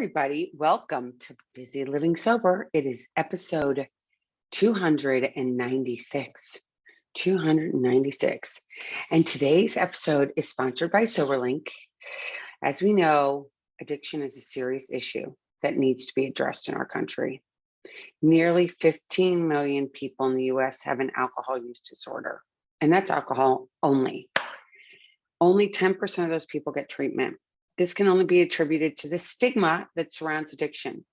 everybody. Welcome to Busy Living Sober. It is episode 296. 296. And today's episode is sponsored by SoberLink. As we know, addiction is a serious issue that needs to be addressed in our country. Nearly 15 million people in the US have an alcohol use disorder, and that's alcohol only. Only 10% of those people get treatment. This can only be attributed to the stigma that surrounds addiction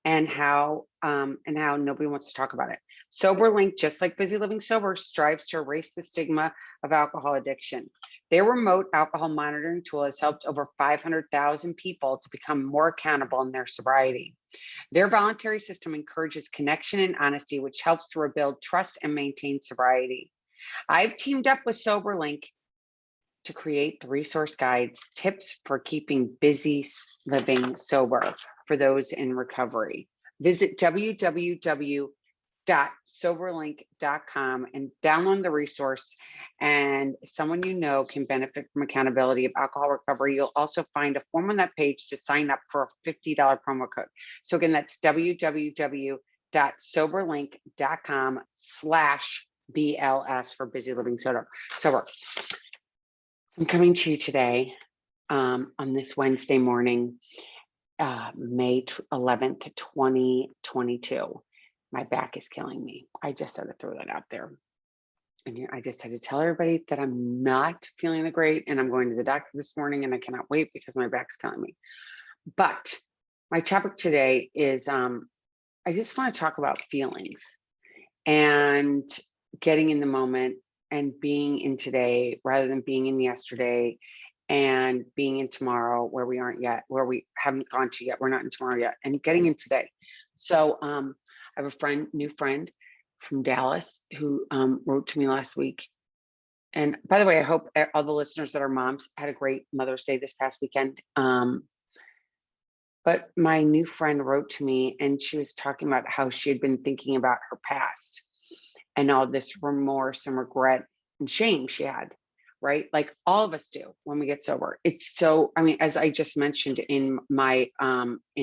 and how nobody wants to talk about it. SoberLink, just like Busy Living Sober, strives to erase the stigma of alcohol addiction. Their remote alcohol monitoring tool has helped over 500,000 people to become more accountable in their sobriety. Their voluntary system encourages connection and honesty, which helps to rebuild trust and maintain sobriety. I've teamed up with SoberLink to create the resource guides, tips for keeping busy living sober for those in recovery. Visit www.soberlink.com and download the resource, and someone you know can benefit from accountability of alcohol recovery. You'll also find a form on that page to sign up for a $50 promo code. So again, that's www.soberlink.com/BLS for Busy Living Sober. I'm coming to you today on this Wednesday morning, May 11th, 2022. My back is killing me. I just had to throw that out there. And I just had to tell everybody that I'm not feeling great, and I'm going to the doctor this morning, and I cannot wait because my back's killing me. But my topic today is I just want to talk about feelings and getting in the moment and being in today rather than being in yesterday, and being in tomorrow where we aren't yet, where we haven't gone to yet. We're not in tomorrow yet, and getting in today. So I have a new friend from Dallas who wrote to me last week. And by the way, I hope all the listeners that are moms had a great Mother's Day this past weekend. But my new friend wrote to me, and she was talking about how she had been thinking about her past and all this remorse and regret and shame she had, right? Like all of us do when we get sober. It's so, I mean, as I just mentioned in my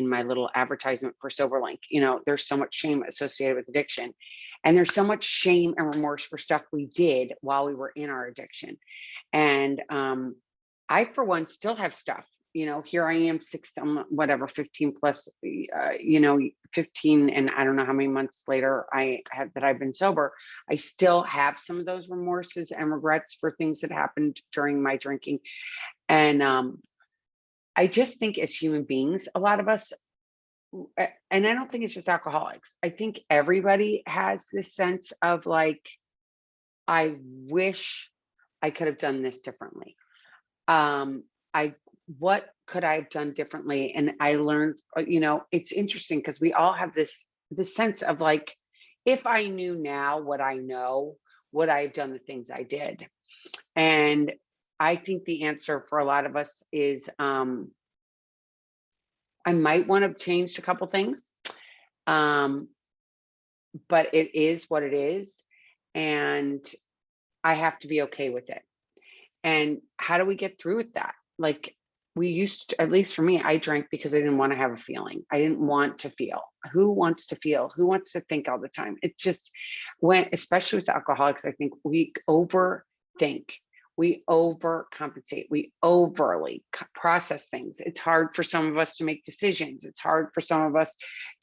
little advertisement for SoberLink, there's so much shame associated with addiction, and there's so much shame and remorse for stuff we did while we were in our addiction. And I, for one, still have stuff. Here I am, 15 plus, 15, and I don't know how many months later I've been sober. I still have some of those remorses and regrets for things that happened during my drinking. And I just think as human beings, a lot of us, and I don't think it's just alcoholics, I think everybody has this sense of like, I wish I could have done this differently. What could I have done differently? And I learned, it's interesting because we all have this sense of like, if I knew now what I know, would I have done the things I did? And I think the answer for a lot of us is I might want to have changed a couple things, but it is what it is, and I have to be okay with it. And how do we get through with that? Like, we used to, at least for me, I drank because I didn't want to have a feeling. I didn't want to feel. Who wants to feel? Who wants to think all the time? It's just especially with alcoholics, I think we overthink, we overcompensate, we overly process things. It's hard for some of us to make decisions. It's hard for some of us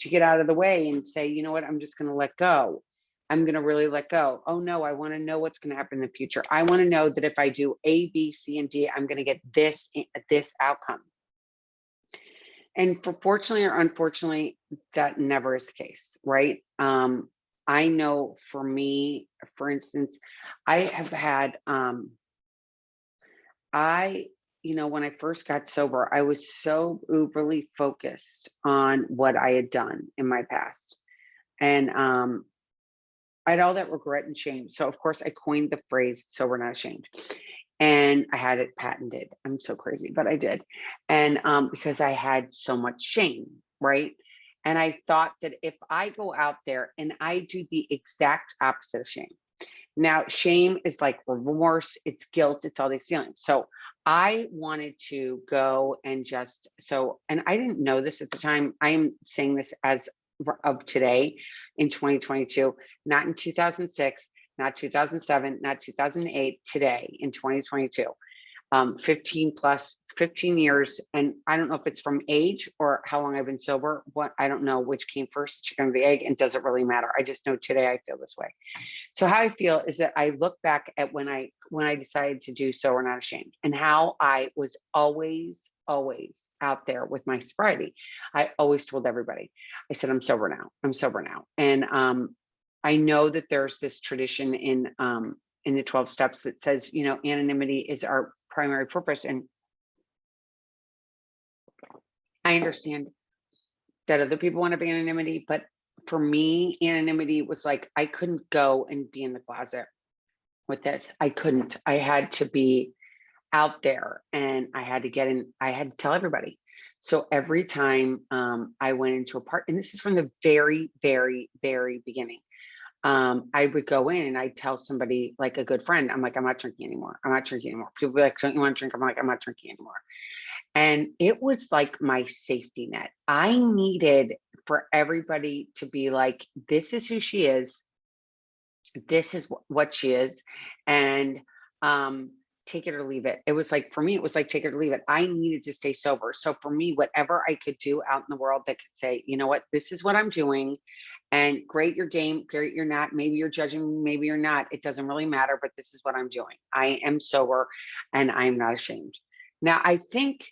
to get out of the way and say, you know what, I'm just going to let go. I'm going to really let go. Oh no, I want to know what's going to happen in the future. I want to know that if I do A, B, C, and D, I'm going to get this outcome. And fortunately or unfortunately, that never is the case, right? I know for me, for instance, I have had, when I first got sober, I was so uberly focused on what I had done in my past. And I had all that regret and shame. So of course I coined the phrase "sober not ashamed," and I had it patented. I'm so crazy, but I did. And because I had so much shame, right? And I thought that if I go out there and I do the exact opposite of shame. Now, shame is like remorse, it's guilt, it's all these feelings. So I wanted to go and just and I didn't know this at the time. I'm saying this as of today in 2022, not in 2006, not 2007, not 2008, today in 2022. 15 years. And I don't know if it's from age or how long I've been sober. I don't know which came first, the chicken or the egg, and does it really matter? I just know today I feel this way. So how I feel is that I look back at when I decided to do So We're Not Ashamed, and how I was always out there with my sobriety. I always told everybody, I said, I'm sober now. I'm sober now. And I know that there's this tradition in the 12 steps that says, anonymity is our primary purpose. And I understand that other people want to be anonymity, but for me, anonymity was like, I couldn't go and be in the closet with this. I couldn't. I had to be out there, and I had to get in. I had to tell everybody. So every time I went into a party, and this is from the very, very, very beginning, I would go in and I'd tell somebody, like a good friend, I'm like, I'm not drinking anymore. I'm not drinking anymore. People be like, don't you want to drink? I'm like, I'm not drinking anymore. And it was like my safety net. I needed for everybody to be like, this is who she is. This is what she is. And take it or leave it. It was like, for me, it was like, take it or leave it. I needed to stay sober. So for me, whatever I could do out in the world that could say, you know what, this is what I'm doing. And great, your game, great, you're not. Maybe you're judging, maybe you're not. It doesn't really matter, but this is what I'm doing. I am sober and I'm not ashamed. Now, I think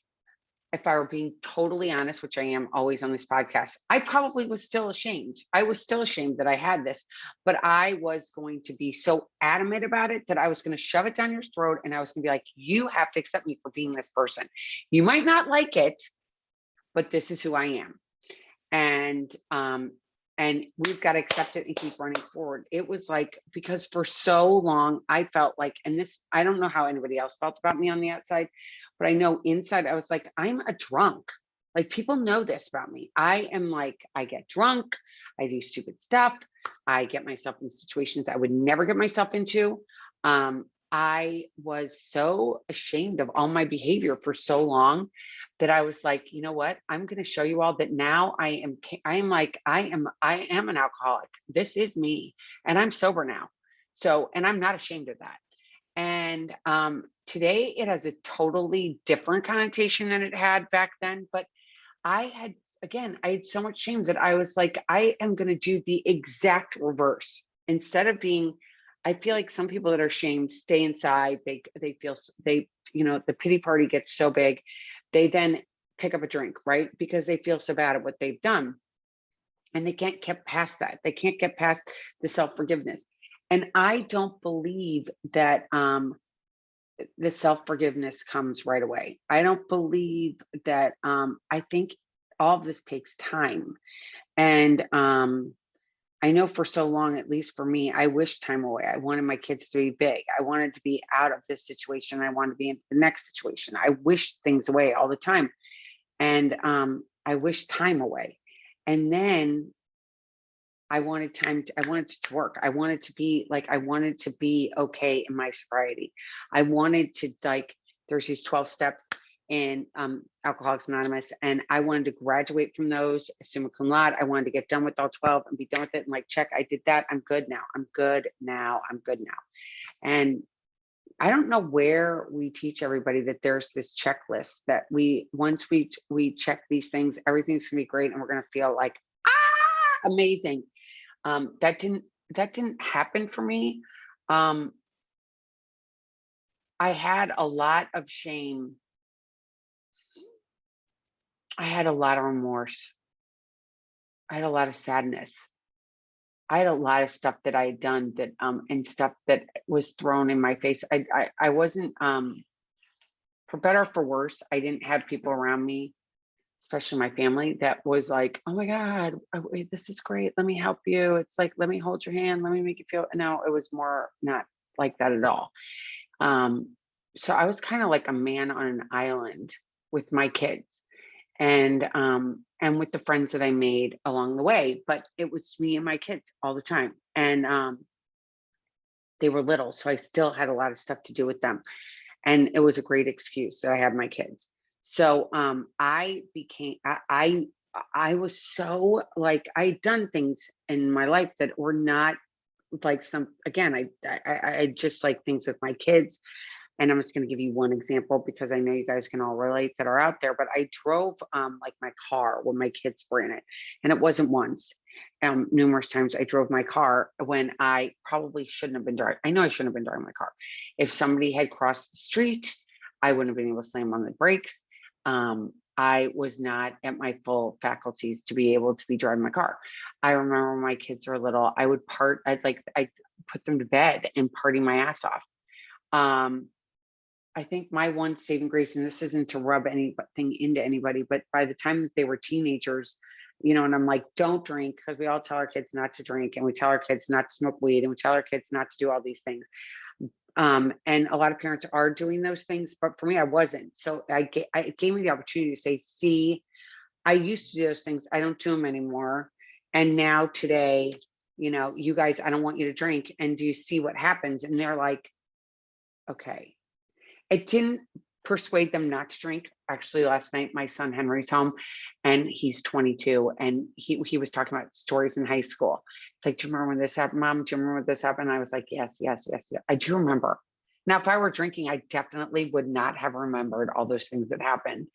if I were being totally honest, which I am always on this podcast, I probably was still ashamed. I was still ashamed that I had this, but I was going to be so adamant about it that I was going to shove it down your throat. And I was going to be like, you have to accept me for being this person. You might not like it, but this is who I am. And we've got to accept it and keep running forward. It was like, because for so long I felt like, and this, I don't know how anybody else felt about me on the outside, but I know inside I was like, I'm a drunk. Like, people know this about me. I am like, I get drunk, I do stupid stuff, I get myself in situations I would never get myself into. I was so ashamed of all my behavior for so long that I was like, you know what? I'm going to show you all that now I am an alcoholic. This is me, and I'm sober now. So, and I'm not ashamed of that. And today it has a totally different connotation than it had back then. But I had so much shame that I was like, I am going to do the exact reverse. Instead of being, I feel like some people that are shamed stay inside. They feel the pity party gets so big, they then pick up a drink, right? Because they feel so bad at what they've done, and they can't get past that. They can't get past the self-forgiveness. And I don't believe that the self-forgiveness comes right away. I don't believe that. I think all of this takes time. And I know for so long, at least for me, I wished time away. I wanted my kids to be big. I wanted to be out of this situation. I wanted to be in the next situation. I wished things away all the time. And I wished time away. And then I wanted it to work. I wanted to be okay in my sobriety. I wanted to, like, there's these 12 steps in Alcoholics Anonymous, and I wanted to graduate from those summa cum laude. I wanted to get done with all 12 and be done with it. And like, check, I did that. I'm good now. I'm good now. I'm good now. And I don't know where we teach everybody that there's this checklist that once we check these things, everything's gonna be great, and we're gonna feel like, amazing. That didn't happen for me. I had a lot of shame. I had a lot of remorse. I had a lot of sadness. I had a lot of stuff that I had done that and stuff that was thrown in my face. I wasn't for better or for worse, I didn't have people around me, especially my family, that was like, oh my God, wait, this is great. Let me help you. It's like, let me hold your hand. Let me make you feel. No, it was more not like that at all. So I was kind of like a man on an island with my kids, and with the friends that I made along the way. But it was me and my kids all the time. And they were little, so I still had a lot of stuff to do with them. And it was a great excuse that I had my kids. So I was so like, I'd done things in my life that were not like again, I just like things with my kids. And I'm just going to give you one example because I know you guys can all relate that are out there. But I drove like my car when my kids were in it, and it wasn't once. Numerous times I drove my car when I probably shouldn't have been driving. I know I shouldn't have been driving my car. If somebody had crossed the street, I wouldn't have been able to slam on the brakes. I was not at my full faculties to be able to be driving my car. I remember when my kids were little, I put them to bed and party my ass off. I think my one saving grace, and this isn't to rub anything into anybody, but by the time that they were teenagers, and I'm like, don't drink, because we all tell our kids not to drink, and we tell our kids not to smoke weed, and we tell our kids not to do all these things. And a lot of parents are doing those things, but for me, I wasn't. So it gave me the opportunity to say, see, I used to do those things. I don't do them anymore. And now today, you guys, I don't want you to drink. And do you see what happens? And they're like, okay. It didn't persuade them not to drink. Actually, last night, my son Henry's home and he's 22, and he was talking about stories in high school. It's like, do you remember when this happened, Mom? Do you remember when this happened? And I was like, yes, yes, yes, yes. I do remember. Now, if I were drinking, I definitely would not have remembered all those things that happened.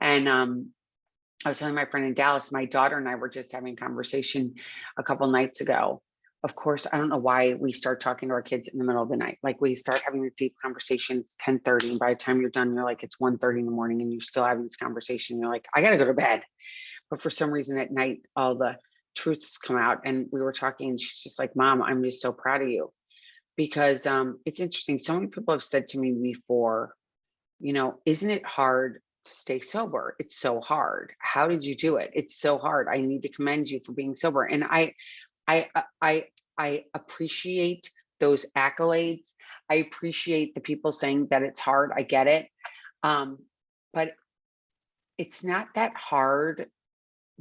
And I was telling my friend in Dallas, my daughter and I were just having a conversation a couple nights ago. Of course, I don't know why we start talking to our kids in the middle of the night. Like, we start having the deep conversations 10:30, and by the time you're done, you're like, it's 1:30 in the morning, and you're still having this conversation. You're like, I got to go to bed. But for some reason at night, all the truths come out. And we were talking, and she's just like, Mom, I'm just so proud of you. Because it's interesting. So many people have said to me before, isn't it hard to stay sober? It's so hard. How did you do it? It's so hard. I need to commend you for being sober. And I appreciate those accolades. I appreciate the people saying that it's hard. I get it. But it's not that hard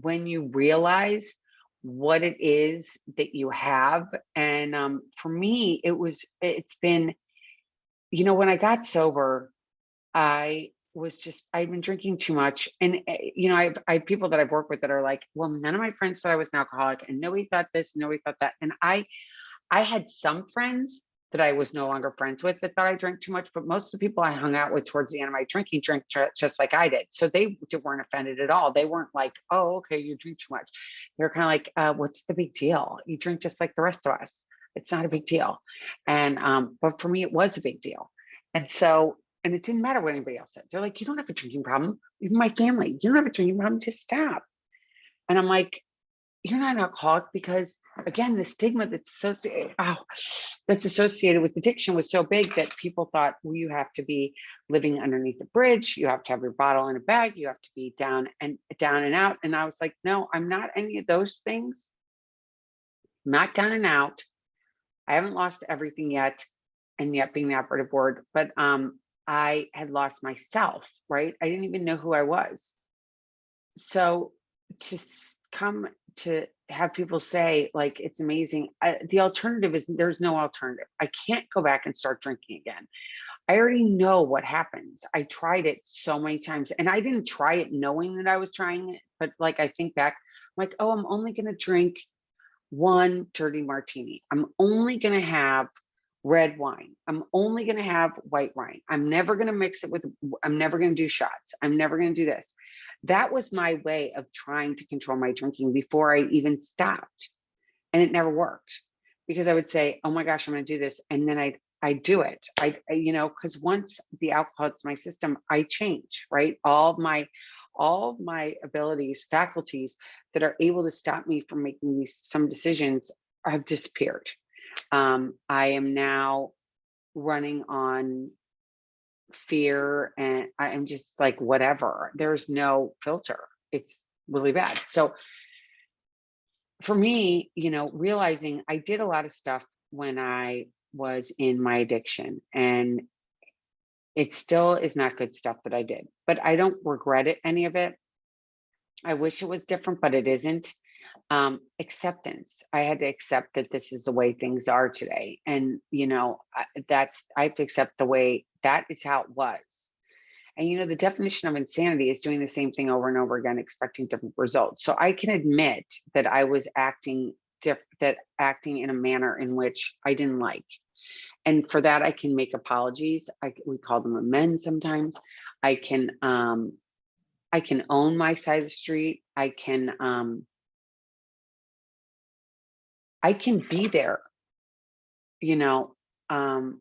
when you realize what it is that you have. And for me, it's been, when I got sober, I've been drinking too much. And, I have people that I've worked with that are like, well, none of my friends thought I was an alcoholic, and nobody thought this, nobody thought that. And I had some friends that I was no longer friends with that thought I drank too much, but most of the people I hung out with towards the end of my drinking drank just like I did. So they weren't offended at all. They weren't like, oh, okay, you drink too much. They're kind of like, what's the big deal? You drink just like the rest of us. It's not a big deal. And, but for me, it was a big deal. And it didn't matter what anybody else said. They're like, you don't have a drinking problem. Even my family, you don't have a drinking problem, just stop. And I'm like, you're not an alcoholic, because again, the stigma that's associated with addiction was so big that people thought, well, you have to be living underneath a bridge. You have to have your bottle in a bag. You have to be down and out. And I was like, no, I'm not any of those things. I'm not down and out. I haven't lost everything yet. And yet being the operative word, but I had lost myself, right? I didn't even know who I was. So to come to have people say, like, it's amazing. The alternative is there's no alternative. I can't go back and start drinking again. I already know what happens. I tried it so many times, and I didn't try it knowing that I was trying it. But like, I think back, I'm like, oh, I'm only going to drink one dirty martini. I'm only going to have red wine. I'm only going to have white wine. I'm never going to mix it I'm never going to do shots. I'm never going to do this. That was my way of trying to control my drinking before I even stopped. And it never worked, because I would say, oh my gosh, I'm going to do this. And then I do it. Because once the alcohol hits my system, I change, right? All of my abilities, faculties that are able to stop me from making some decisions have disappeared. I am now running on fear, and I am just like, whatever. There's no filter. It's really bad. So for me, realizing I did a lot of stuff when I was in my addiction, and it still is not good stuff that I did, but I don't regret any of it. I wish it was different, but it isn't. Acceptance. I had to accept that this is the way things are today. And, I have to accept the way that is how it was. And, the definition of insanity is doing the same thing over and over again, expecting different results. So I can admit that I was acting in a manner in which I didn't like. And for that, I can make apologies. We call them amends sometimes. I can own my side of the street. I can be there, you know, um,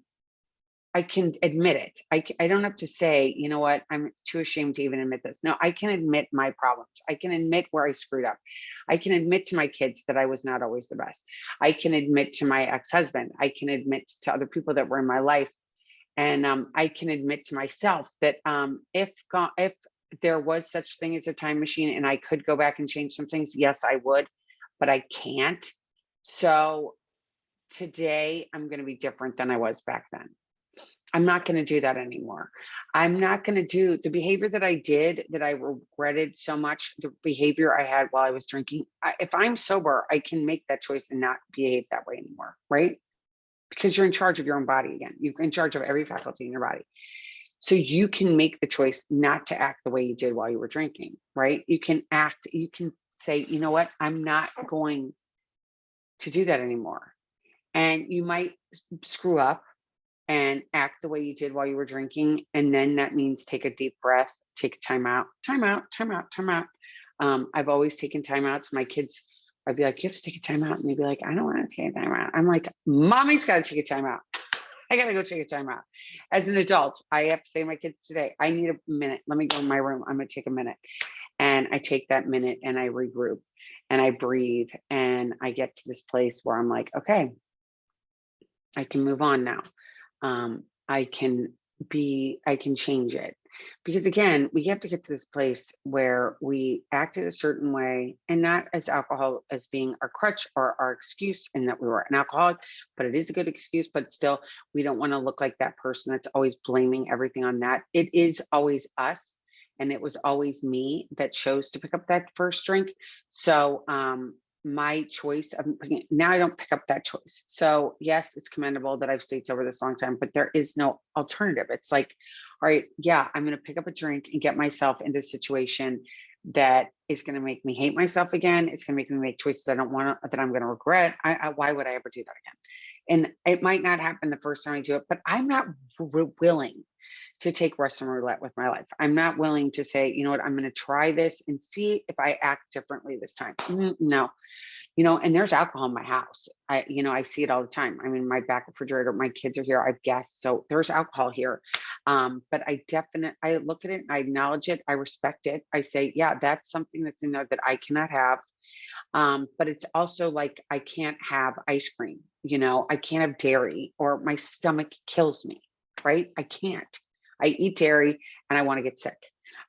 I can admit it. I don't have to say, you know what, I'm too ashamed to even admit this. No, I can admit my problems. I can admit where I screwed up. I can admit to my kids that I was not always the best. I can admit to my ex-husband. I can admit to other people that were in my life. And I can admit to myself that if there was such thing as a time machine and I could go back and change some things, yes, I would, but I can't. So today I'm going to be different than I was back then. I'm not going to do that anymore. I'm not going to do the behavior that I did that I regretted so much, the behavior I had while I was drinking. If I'm sober, I can make that choice and not behave that way anymore, right? Because you're in charge of your own body again. You're in charge of every faculty in your body. So you can make the choice not to act the way you did while you were drinking, right? You can say, you know what? I'm not going to do that anymore. And you might screw up and act the way you did while you were drinking. And then that means take a deep breath, take a time out, time out, time out, time out. I've always taken time outs. My kids, I'd be like, you have to take a time out. And they'd be like, I don't want to take a time out. I'm like, mommy's got to take a time out. I got to go take a time out. As an adult, I have to say to my kids today, I need a minute. Let me go in my room. I'm going to take a minute. And I take that minute and I regroup and I breathe. And I get to this place where I'm like, okay, I can move on now. I can change it. Because again, we have to get to this place where we acted a certain way, and not as alcohol as being our crutch or our excuse in that we were an alcoholic, but it is a good excuse. But still, we don't want to look like that person that's always blaming everything on that. It is always us. And it was always me that chose to pick up that first drink. So my choice of now I don't pick up that choice. So yes, it's commendable that I've stayed sober this long time, but there is no alternative. It's like, all right, yeah, I'm going to pick up a drink and get myself into a situation that is going to make me hate myself again. It's going to make me make choices I don't want to, that I'm going to regret. Why would I ever do that again? And it might not happen the first time I do it, but I'm not willing to take Russian roulette with my life. I'm not willing to say, you know what, I'm going to try this and see if I act differently this time. No, and there's alcohol in my house. I see it all the time. I mean, my back refrigerator, my kids are here. I've guests, so there's alcohol here. But I look at it, I acknowledge it, I respect it. I say, yeah, that's something that's in there that I cannot have. But it's also like, I can't have ice cream, I can't have dairy or my stomach kills me, right? I can't. I eat dairy and I want to get sick.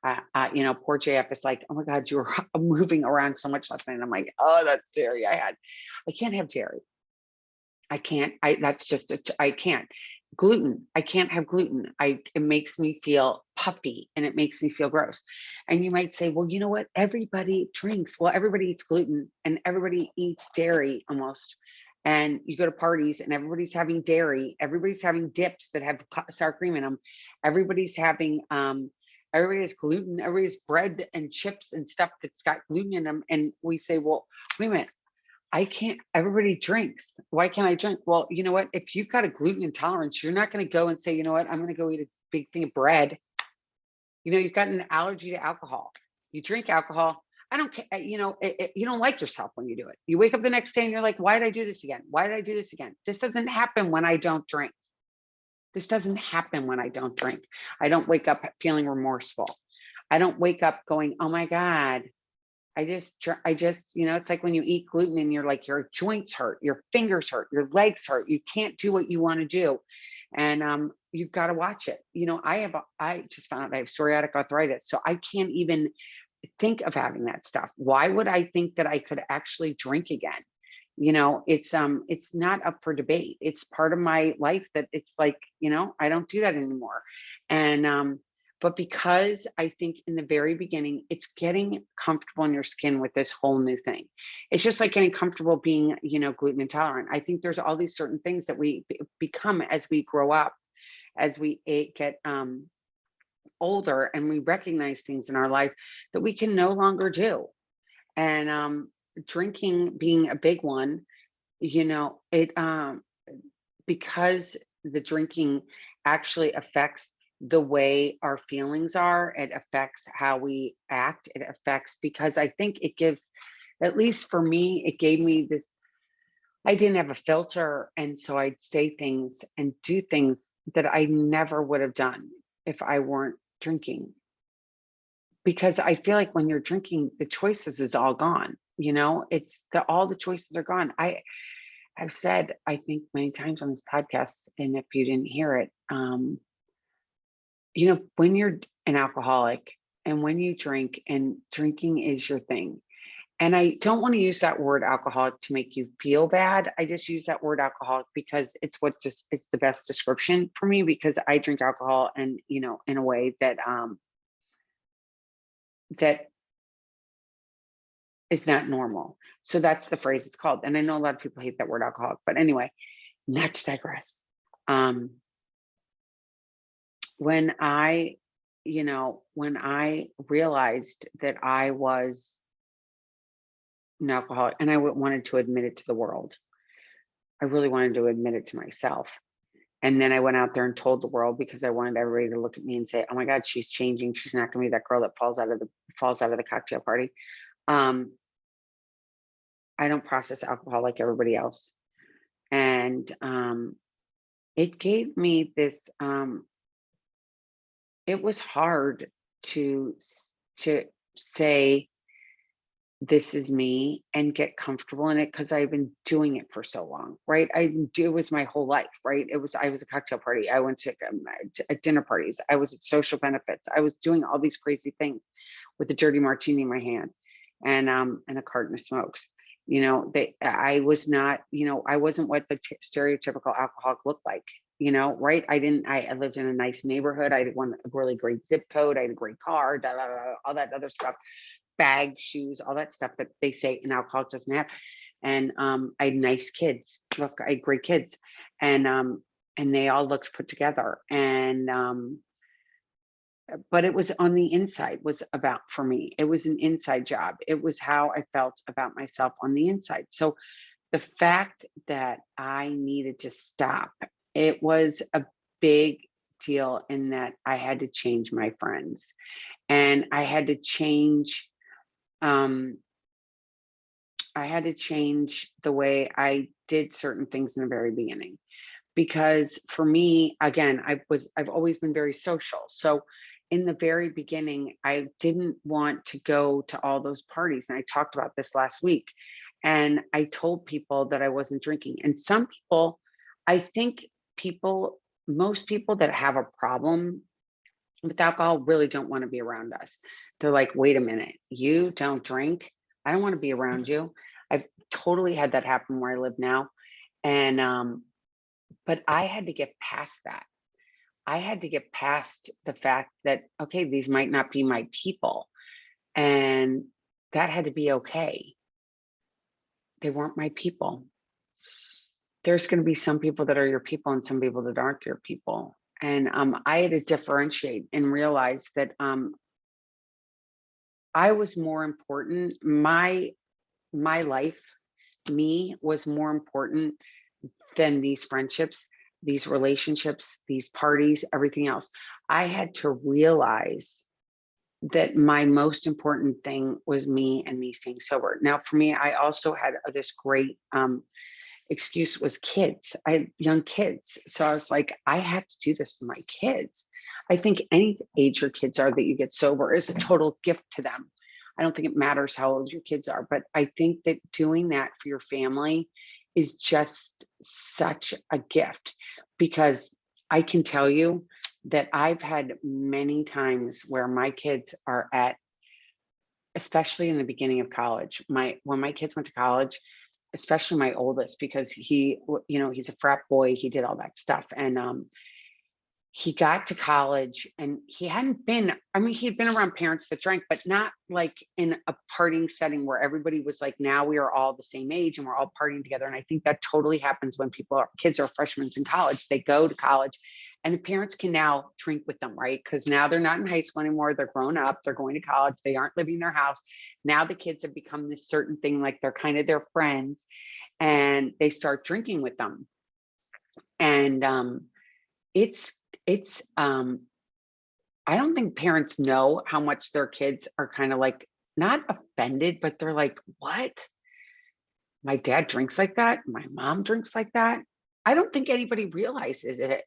Poor JF is like, oh my God, you were moving around so much last night. And I'm like, oh, that's dairy I can't have dairy. I can't, I can't. Gluten, I can't have gluten. It makes me feel puffy and it makes me feel gross. And you might say, well, you know what? Everybody drinks. Well, everybody eats gluten and everybody eats dairy almost. And you go to parties and everybody's having dairy. Everybody's having dips that have sour cream in them. Everybody has gluten. Everybody has bread and chips and stuff that's got gluten in them. And we say, well, wait a minute. I can't, everybody drinks. Why can't I drink? Well, you know what? If you've got a gluten intolerance, you're not going to go and say, you know what, I'm going to go eat a big thing of bread. You've got an allergy to alcohol. You drink alcohol. I don't care. You don't like yourself when you do it. You wake up the next day and you're like, why did I do this again? Why did I do this again? This doesn't happen when I don't drink. This doesn't happen when I don't drink. I don't wake up feeling remorseful. I don't wake up going, oh my God, I just, it's like when you eat gluten and you're like, your joints hurt, your fingers hurt, your legs hurt. You can't do what you want to do. And you've got to watch it. I just found out I have psoriatic arthritis. So I can't even think of having that stuff. Why would I think that I could actually drink again? It's not up for debate. It's part of my life that it's like, I don't do that anymore. And But because I think in the very beginning, it's getting comfortable in your skin with this whole new thing. It's just like getting comfortable being, gluten intolerant. I think there's all these certain things that we become as we grow up, as we get older, and we recognize things in our life that we can no longer do. And drinking being a big one, it because the drinking actually affects the way our feelings are. It affects how we act. It affects, because I think it gives, at least for me, it gave me this, I didn't have a filter. And so I'd say things and do things that I never would have done if I weren't drinking. Because I feel like when you're drinking, the choices is all gone. It's all the choices are gone. I've said, I think many times on this podcast, and if you didn't hear it, when you're an alcoholic and when you drink and drinking is your thing. And I don't want to use that word alcoholic to make you feel bad. I just use that word alcoholic because it's the best description for me, because I drink alcohol and, in a way that, that is not normal. So that's the phrase it's called. And I know a lot of people hate that word alcoholic, but anyway, not to digress. When I realized that I was an alcoholic, and I wanted to admit it to the world, I really wanted to admit it to myself. And then I went out there and told the world, because I wanted everybody to look at me and say, "Oh my God, she's changing. She's not going to be that girl that falls out of the cocktail party." I don't process alcohol like everybody else, and it gave me this. It was hard to say, this is me, and get comfortable in it, because I've been doing it for so long, right? It was my whole life, right? I was a cocktail party. I went to dinner parties. I was at social benefits. I was doing all these crazy things with a dirty martini in my hand and a carton of smokes. I was not, I wasn't what the stereotypical alcoholic looked like, right? I lived in a nice neighborhood. I had a really great zip code. I had a great car, all that other stuff, bags, shoes, all that stuff that they say an alcoholic doesn't have. And I had nice kids. Look, I had great kids, and they all looked put together. And but it was on the inside, was about, for me, it was an inside job. It was how I felt about myself on the inside. So the fact that I needed to stop, it was a big deal, in that I had to change my friends, and I had to change the way I did certain things in the very beginning. Because for me, again, I've always been very social. So in the very beginning, I didn't want to go to all those parties. And I talked about this last week. And I told people that I wasn't drinking. And some people, I think most people that have a problem with alcohol really don't want to be around us. They're like, wait a minute, you don't drink? I don't want to be around you. I've totally had that happen where I live now. And but I had to get past that. I had to get past the fact that, okay, these might not be my people. And that had to be okay. They weren't my people. There's going to be some people that are your people and some people that aren't your people. And I had to differentiate and realize that I was more important. My life, me, was more important than these friendships, these relationships, these parties, everything else. I had to realize that my most important thing was me and me staying sober. Now, for me, I also had this great excuse, was kids. I had young kids. So I was like, I have to do this for my kids. I think any age your kids are that you get sober is a total gift to them. I don't think it matters how old your kids are, but I think that doing that for your family is just such a gift, because I can tell you that I've had many times where my kids are at, especially in the beginning of college, when my kids went to college, especially my oldest, because he's a frat boy, he did all that stuff. And he got to college and he hadn't been, I mean, he'd been around parents that drank, but not like in a partying setting where everybody was like, now we are all the same age and we're all partying together. And I think that totally happens when kids are freshmen in college. They go to college and the parents can now drink with them, right? Because now they're not in high school anymore. They're grown up. They're going to college. They aren't living in their house. Now the kids have become this certain thing, like they're kind of their friends, and they start drinking with them. And it's it's I don't think parents know how much their kids are kind of like not offended, but they're like, what? My dad drinks like that. My mom drinks like that. I don't think anybody realizes it.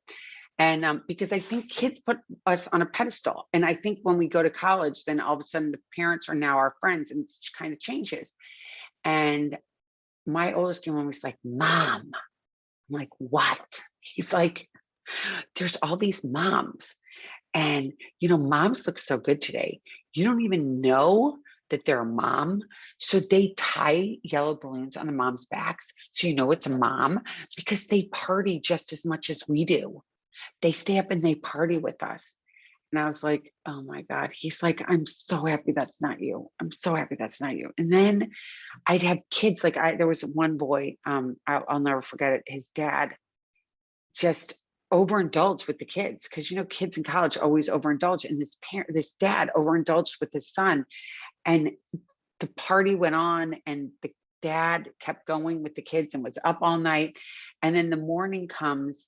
And because I think kids put us on a pedestal. And I think when we go to college, then all of a sudden the parents are now our friends and it kind of changes. And my oldest came home, was like, Mom. I'm like, what? He's like, there's all these moms. And, moms look so good today. You don't even know that they're a mom. So they tie yellow balloons on the mom's backs. So you know it's a mom because they party just as much as we do. They stay up and they party with us. And I was like, oh my God. He's like, I'm so happy that's not you. I'm so happy that's not you. And then I'd have kids like there was one boy, I'll never forget it. His dad just overindulged with the kids because kids in college always overindulge, and this dad overindulged with his son, and the party went on, and the dad kept going with the kids and was up all night, and then the morning comes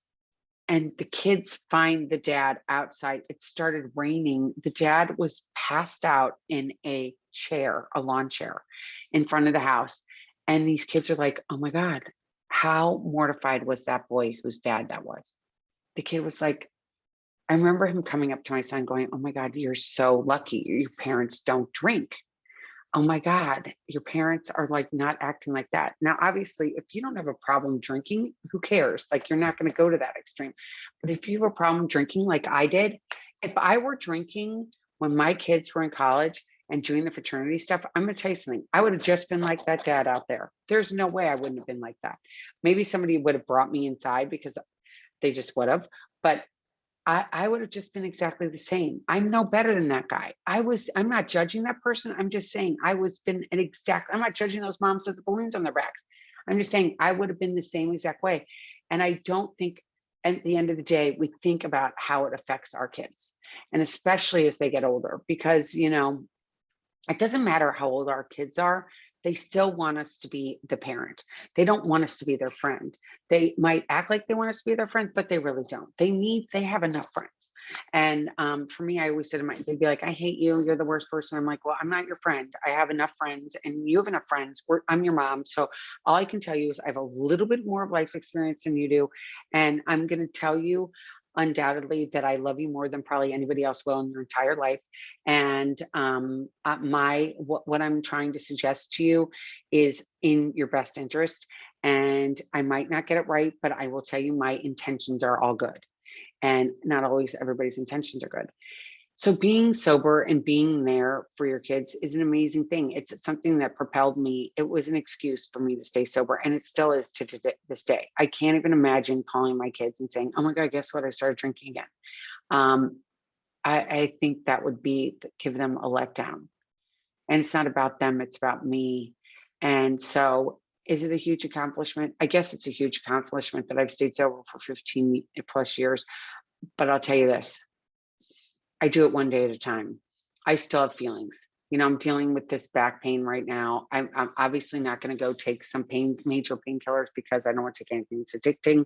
and the kids find the dad outside. It started raining. The dad was passed out in a chair, a lawn chair in front of the house, and these kids are like, oh my God, how mortified was that boy whose dad that was? The kid was like, I remember him coming up to my son going, oh my God, you're so lucky. Your parents don't drink. Oh my God, your parents are like not acting like that. Now, obviously, if you don't have a problem drinking, who cares? Like, you're not going to go to that extreme. But if you have a problem drinking, like I did, if I were drinking when my kids were in college and doing the fraternity stuff, I'm going to tell you something. I would have just been like that dad out there. There's no way I wouldn't have been like that. Maybe somebody would have brought me inside because they just would have. But I would have just been exactly the same. I'm no better than that guy. I'm not judging that person. I'm just saying I'm not judging those moms with the balloons on their backs. I'm just saying I would have been the same exact way. And I don't think at the end of the day, we think about how it affects our kids, and especially as they get older, because, it doesn't matter how old our kids are. They still want us to be the parent. They don't want us to be their friend. They might act like they want us to be their friend, but they really don't. They have enough friends. And for me, I always said to they'd be like, I hate you. You're the worst person. I'm like, well, I'm not your friend. I have enough friends and you have enough friends. I'm your mom. So all I can tell you is I have a little bit more of life experience than you do. And I'm going to tell you undoubtedly that I love you more than probably anybody else will in your entire life. And what I'm trying to suggest to you is in your best interest. And I might not get it right, but I will tell you my intentions are all good. And not always everybody's intentions are good. So being sober and being there for your kids is an amazing thing. It's something that propelled me. It was an excuse for me to stay sober, and it still is to this day. I can't even imagine calling my kids and saying, oh my God, guess what? I started drinking again. I think that would give them a letdown. And it's not about them, it's about me. And so is it a huge accomplishment? I guess it's a huge accomplishment that I've stayed sober for 15 plus years. But I'll tell you this, I do it one day at a time. I still have feelings. I'm dealing with this back pain right now. I'm obviously not going to go take some major painkillers because I don't want to take anything that's addicting.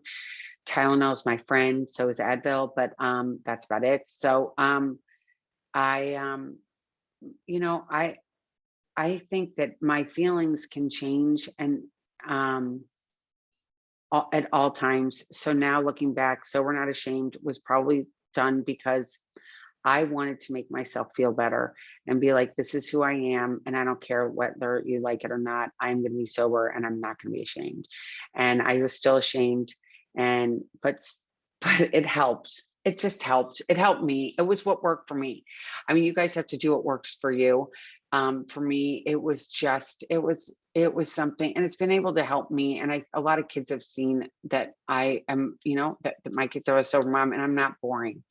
Tylenol is my friend, so is Advil, but that's about it. So I I think that my feelings can change and at all times. So now looking back, So We're Not Ashamed was probably done because I wanted to make myself feel better and be like, this is who I am. And I don't care whether you like it or not. I'm going to be sober and I'm not going to be ashamed. And I was still ashamed. But it helped. it just helped. It helped me. It was what worked for me. I mean, you guys have to do what works for you. For me, it was just, it was something, and it's been able to help me. And a lot of kids have seen that I am, that my kids are a sober mom, and I'm not boring.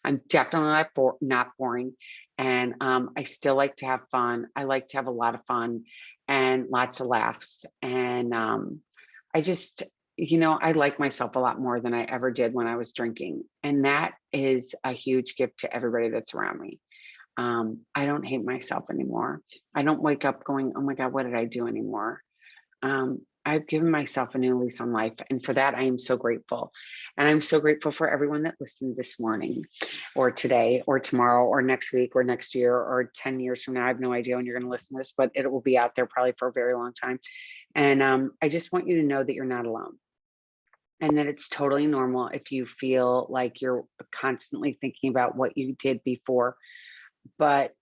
I'm definitely not boring. And I still like to have fun. I like to have a lot of fun and lots of laughs. And I just, I like myself a lot more than I ever did when I was drinking. And that is a huge gift to everybody that's around me. I don't hate myself anymore. I don't wake up going, oh my God, what did I do anymore? I've given myself a new lease on life. And for that, I am so grateful. And I'm so grateful for everyone that listened this morning or today or tomorrow or next week or next year or 10 years from now. I have no idea when you're going to listen to this, but it will be out there probably for a very long time. And I just want you to know that you're not alone. And that it's totally normal if you feel like you're constantly thinking about what you did before. But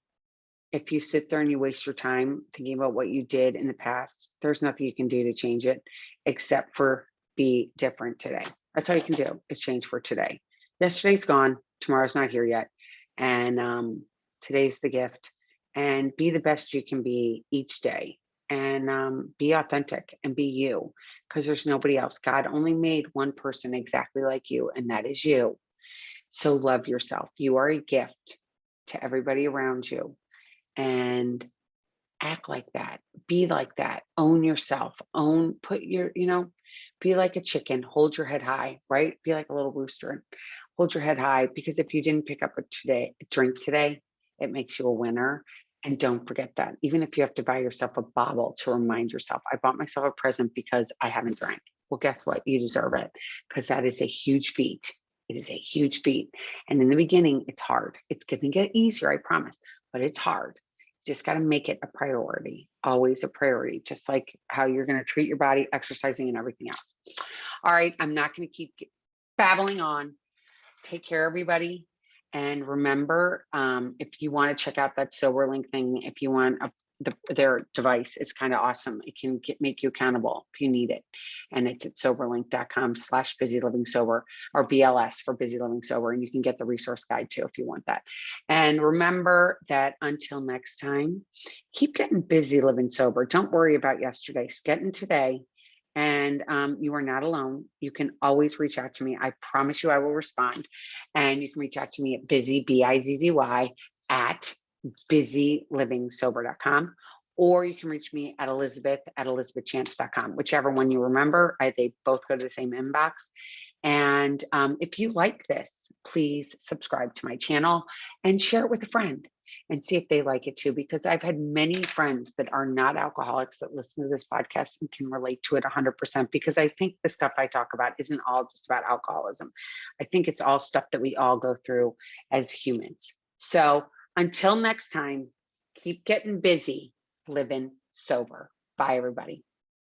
if you sit there and you waste your time thinking about what you did in the past, there's nothing you can do to change it except for be different today. That's all you can do is change for today. Yesterday's gone. Tomorrow's not here yet. And today's the gift. And be the best you can be each day. And be authentic and be you, because there's nobody else. God only made one person exactly like you, and that is you. So love yourself. You are a gift to everybody around you. And act like that, be like that, own yourself, be like a chicken, hold your head high, right? Be like a little rooster and hold your head high, because if you didn't pick up a drink today, it makes you a winner. And don't forget that, even if you have to buy yourself a bottle to remind yourself, I bought myself a present because I haven't drank. Well, guess what? You deserve it, because that is a huge feat. It is a huge feat. And in the beginning, it's hard. It's going to get easier, I promise, but it's hard. Just got to make it a priority, always a priority, just like how you're going to treat your body, exercising, and everything else. All right. I'm not going to keep babbling on. Take care, everybody. And remember, if you want to check out that Sober Link thing, if you want their device, it's kind of awesome. It can make you accountable if you need it. And it's at soberlink.com/busy living sober, or BLS for Busy Living Sober. And you can get the resource guide too if you want that. And remember that until next time, keep getting busy living sober. Don't worry about yesterday. Get in today. And you are not alone. You can always reach out to me. I promise you I will respond. And you can reach out to me at Bizzy, Bizzy, at busylivingsober.com. Or you can reach me at Elizabeth at elizabethchance.com, whichever one you remember. They both go to the same inbox. And if you like this, please subscribe to my channel and share it with a friend and see if they like it too, because I've had many friends that are not alcoholics that listen to this podcast and can relate to it 100%, because I think the stuff I talk about isn't all just about alcoholism. I think it's all stuff that we all go through as humans. So until next time, keep getting busy living sober. Bye, everybody.